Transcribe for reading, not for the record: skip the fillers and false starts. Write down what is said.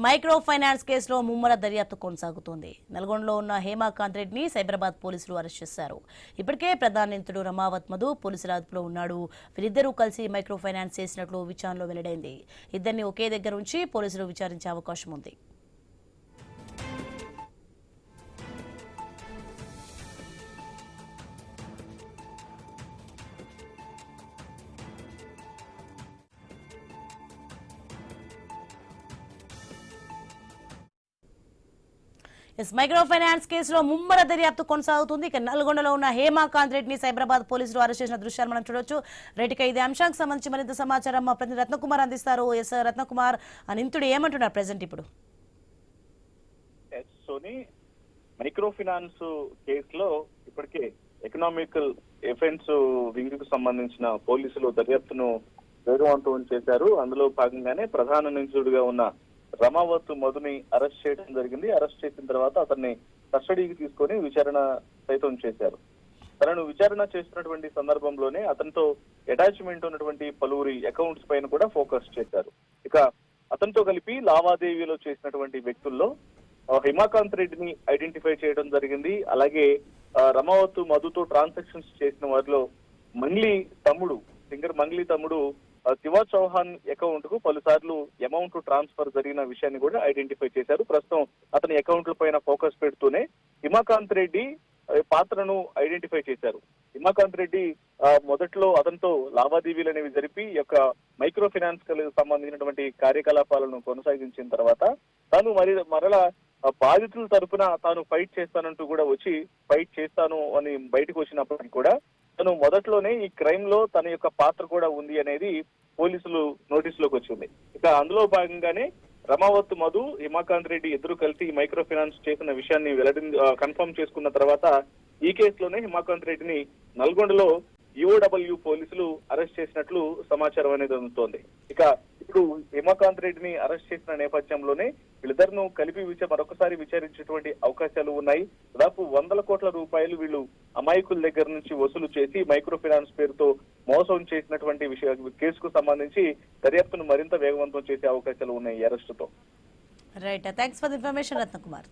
Micro finance కేసులో ముమ్మర దర్యాప్తు కొనసాగుతోంది. నల్గొండలో ఉన్న హేమాకాంత్ రెడ్డిని సైబరాబాద్ పోలీసులు అరెస్ట్ చేశారు. ఇప్పటికే ప్రధాన నిందితుడు రమావత్ మధు పోలీసుల అదుపులో ఉన్నాడు. వీరిద్దరూ కలిసి మైక్రో ఫైనాన్స్ చేసినట్లు విచారణలో వెల్లడైంది. ఇద్దరిని ఒకే దగ్గర ఉంచి పోలీసులు విచారించే అవకాశం ఉంది. మైక్రో ఫైనాన్స్ కేసులో ముమ్మర దర్యాప్తు కొనసాగుతుంది. ఇక నల్గొండలో ఉన్న హేమాకాంత్ రెడ్డిని సైబరాబాద్ పోలీసులు అరెస్ట్ చేసిన దృశ్యాలు మనం చూడొచ్చు. రైట్గా ఇదే అంశానికి సంబంధించి మరింత సమాచారం మా ప్రతినిధి రత్నకుమార్ అందిస్తారు. ఎస్ రత్నకుమార్, ఆ నిందితుడు ఏమంటున్నారు ప్రెసెంట్ ఇప్పుడు? మైక్రో ఫైనాన్స్ కేసులో ఇప్పటికే ఎకనామికల్ ఎఫెన్స్ వింగ్ కు సంబంధించిన పోలీసులు దర్యాప్తును వేగవంతం చేశారు. అందులో భాగంగానే ప్రధాన నిందితుడిగా ఉన్న రమావత్ మధుని అరెస్ట్ చేయడం జరిగింది. అరెస్ట్ చేసిన తర్వాత అతన్ని కస్టడీకి తీసుకొని విచారణ సైతం చేశారు. తనను విచారణ చేసినటువంటి సందర్భంలోనే అతనితో అటాచ్మెంట్ ఉన్నటువంటి పలువురి అకౌంట్స్ పైన కూడా ఫోకస్ చేశారు. ఇక అతనితో కలిపి లావాదేవీలో చేసినటువంటి వ్యక్తుల్లో హేమాకాంత్ రెడ్డిని ఐడెంటిఫై చేయడం జరిగింది. అలాగే రమావత్ మధుతో ట్రాన్సాక్షన్స్ చేసిన వారిలో సింగర్ మంగ్లీ తమ్ముడు శివ చౌహాన్ అకౌంట్ కు పలుసార్లు అమౌంట్ ట్రాన్స్ఫర్ జరిగిన విషయాన్ని కూడా ఐడెంటిఫై చేశారు. ప్రస్తుతం అతని అకౌంట్ల పైన ఫోకస్ పెడుతూనే హిమాకాంత్ రెడ్డి పాత్రను ఐడెంటిఫై చేశారు. హిమాకాంత్ రెడ్డి మొదట్లో అతనితో లావాదేవీలు అనేవి జరిపి యొక్క మైక్రో ఫైనాన్స్ సంబంధించినటువంటి కార్యకలాపాలను కొనసాగించిన తర్వాత తాను మరలా బాధితుల తరపున తాను ఫైట్ చేస్తానంటూ కూడా వచ్చి ఫైట్ చేస్తాను అని బయటకు వచ్చినప్పటికీ కూడా తను మొదట్లోనే ఈ క్రైమ్ లో తన యొక్క పాత్ర కూడా ఉంది అనేది పోలీసులు నోటీసులోకి వచ్చింది. ఇక అందులో భాగంగానే రమావత్ మధు, హిమాకాంత్ రెడ్డి ఇద్దరు కలిసి ఈ మైక్రో ఫైనాన్స్ చేసిన విషయాన్ని కన్ఫర్మ్ చేసుకున్న తర్వాత ఈ కేసులోనే హిమాకాంత్ రెడ్డిని నల్గొండలో యుఓడబ్ల్యూ పోలీసులు అరెస్ట్ చేసినట్లు సమాచారం అనేది అందుతోంది. ఇక ఇప్పుడు హేమాకాంత్ రెడ్డిని అరెస్ట్ చేసిన నేపథ్యంలోనే వీళ్ళిద్దరిను కలిపి మరొకసారి విచారించేటువంటి అవకాశాలు ఉన్నాయి. దాదాపు 100 కోట్ల రూపాయలు వీళ్ళు అమాయకుల దగ్గర నుంచి వసూలు చేసి మైక్రో ఫైనాన్స్ పేరుతో మోసం చేసినటువంటి కేసుకు సంబంధించి దర్యాప్తును మరింత వేగవంతం చేసే అవకాశాలు ఉన్నాయి ఈ అరెస్టుతో. Right, thanks for the information Ratnakumar.